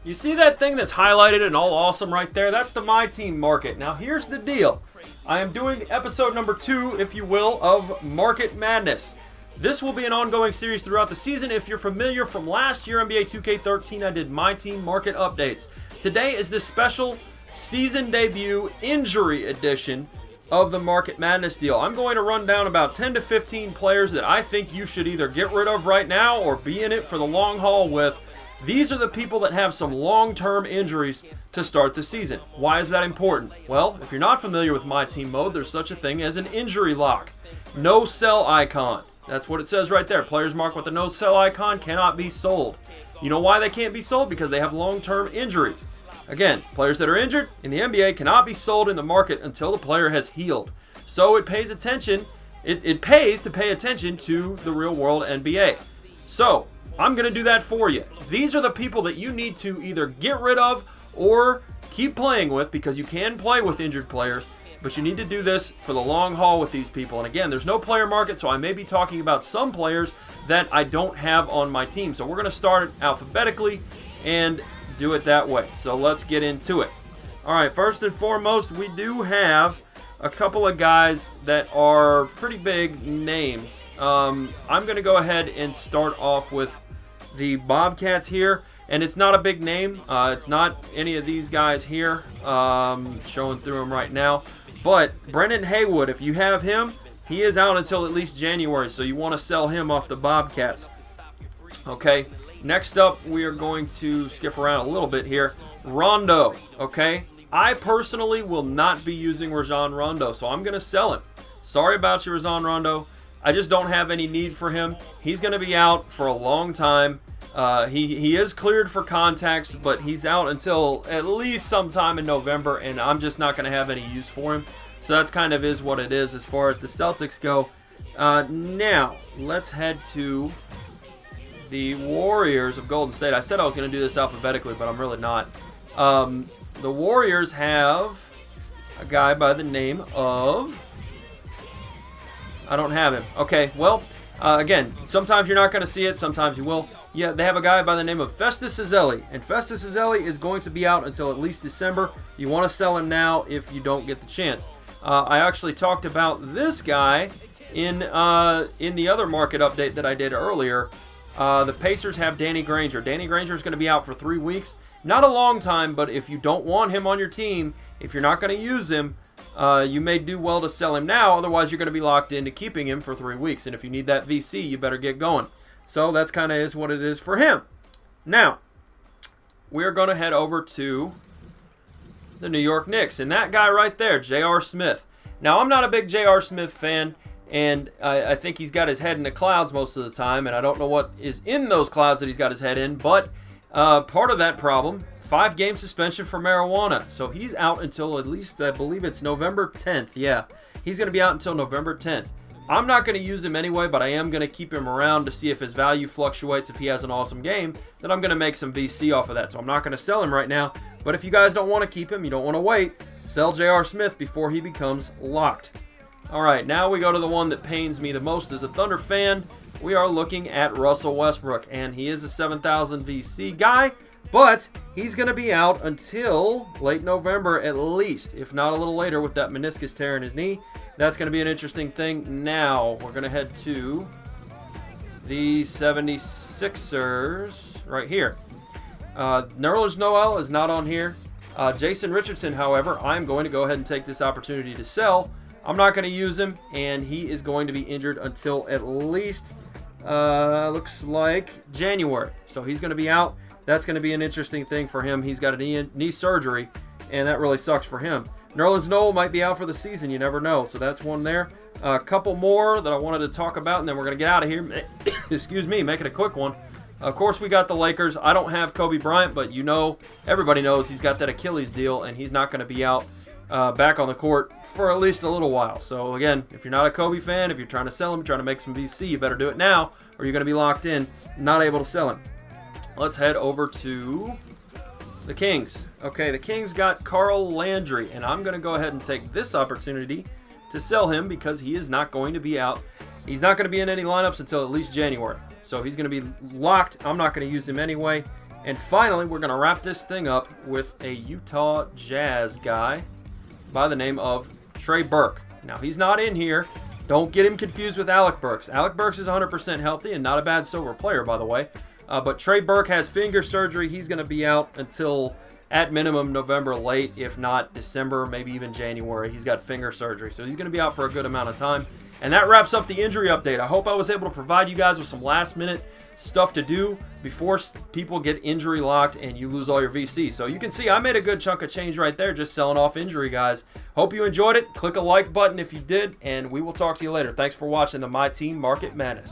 You see that thing that's highlighted and all awesome right there? That's the My Team market. Now here's the deal. I am doing episode number 2, if you will, of Market Madness. This will be an ongoing series throughout the season. If you're familiar from last year, NBA 2K13, I did My Team market updates. Today is the special season debut injury edition of the Market Madness deal. I'm going to run down about 10 to 15 players that I think you should either get rid of right now or be in it for the long haul with. These are the people that have some long-term injuries to start the season. Why is that important? Well, if you're not familiar with My Team mode, there's such a thing as an injury lock. No sell icon. That's what it says right there. Players marked with the no sell icon cannot be sold. You know why they can't be sold? Because they have long-term injuries. Again, players that are injured in the NBA cannot be sold in the market until the player has healed. So it pays attention. It pays to pay attention to the real-world NBA. So I'm going to do that for you. These are the people that you need to either get rid of or keep playing with, because you can play with injured players, but you need to do this for the long haul with these people. And again, there's no player market, so I may be talking about some players that I don't have on my team. So we're going to start it alphabetically and do it that way. So let's get into it. All right, first and foremost, we do have a couple of guys that are pretty big names. I'm going to go ahead and start off with the Bobcats here, and it's not a big name. It's not any of these guys here. Showing through them right now. But Brendan Haywood, if you have him, he is out until at least January, so you want to sell him off the Bobcats. Okay, next up, we are going to skip around a little bit here. Rondo, okay? I personally will not be using Rajon Rondo, so I'm going to sell him. Sorry about you, Rajon Rondo. I just don't have any need for him. He's going to be out for a long time. He is cleared for contacts, but he's out until at least sometime in November, and I'm just not going to have any use for him. So that's kind of is what it is as far as the Celtics go. Now, let's head to the Warriors of Golden State. I said I was going to do this alphabetically, but I'm really not. The Warriors have a guy by the name of... I don't have him. Okay, well, again, sometimes you're not going to see it, sometimes you will. Yeah, they have a guy by the name of Festus Ezeli, and Festus Ezeli is going to be out until at least December. You want to sell him now if you don't get the chance. I actually talked about this guy in the other market update that I did earlier. The Pacers have Danny Granger. Danny Granger is going to be out for 3 weeks. Not a long time, but if you don't want him on your team, if you're not going to use him, you may do well to sell him now. Otherwise, you're going to be locked into keeping him for 3 weeks. And if you need that VC, you better get going. So that's kind of is what it is for him. Now, we're going to head over to the New York Knicks. And that guy right there, J.R. Smith. Now, I'm not a big J.R. Smith fan, and I think he's got his head in the clouds most of the time. And I don't know what is in those clouds that he's got his head in. But part of that problem, 5-game suspension for marijuana. So he's out until at least, I believe it's November 10th. Yeah, he's going to be out until November 10th. I'm not going to use him anyway, but I am going to keep him around to see if his value fluctuates. If he has an awesome game, then I'm going to make some VC off of that. So I'm not going to sell him right now. But if you guys don't want to keep him, you don't want to wait, sell J.R. Smith before he becomes locked. All right, now we go to the one that pains me the most as a Thunder fan. We are looking at Russell Westbrook, and he is a 7,000 VC guy. But he's going to be out until late November at least, if not a little later with that meniscus tear in his knee. That's going to be an interesting thing. Now, we're going to head to the 76ers right here. Nerlens Noel is not on here. Jason Richardson, however, I'm going to go ahead and take this opportunity to sell. I'm not going to use him, and he is going to be injured until at least, looks like January. So he's going to be out. That's going to be an interesting thing for him. He's got a knee surgery, and that really sucks for him. Nerlens Noel might be out for the season. You never know. So that's one there. A couple more that I wanted to talk about, and then we're going to get out of here. Excuse me, make it a quick one. Of course, we got the Lakers. I don't have Kobe Bryant, but you know, everybody knows he's got that Achilles deal, and he's not going to be out back on the court for at least a little while. So again, if you're not a Kobe fan, if you're trying to sell him, trying to make some VC, you better do it now, or you're going to be locked in, not able to sell him. Let's head over to the Kings. Okay, the Kings got Carl Landry, and I'm going to go ahead and take this opportunity to sell him because he is not going to be out. He's not going to be in any lineups until at least January. So he's going to be locked. I'm not going to use him anyway. And finally, we're going to wrap this thing up with a Utah Jazz guy by the name of Trey Burke. Now, he's not in here. Don't get him confused with Alec Burks. Alec Burks is 100% healthy and not a bad silver player, by the way. But Trey Burke has finger surgery. He's going to be out until, at minimum, November late, if not December, maybe even January. He's got finger surgery, so he's going to be out for a good amount of time. And that wraps up the injury update. I hope I was able to provide you guys with some last-minute stuff to do before people get injury locked and you lose all your VC. So you can see I made a good chunk of change right there just selling off injury guys. Hope you enjoyed it. Click a like button if you did, and we will talk to you later. Thanks for watching the My Team Market Madness.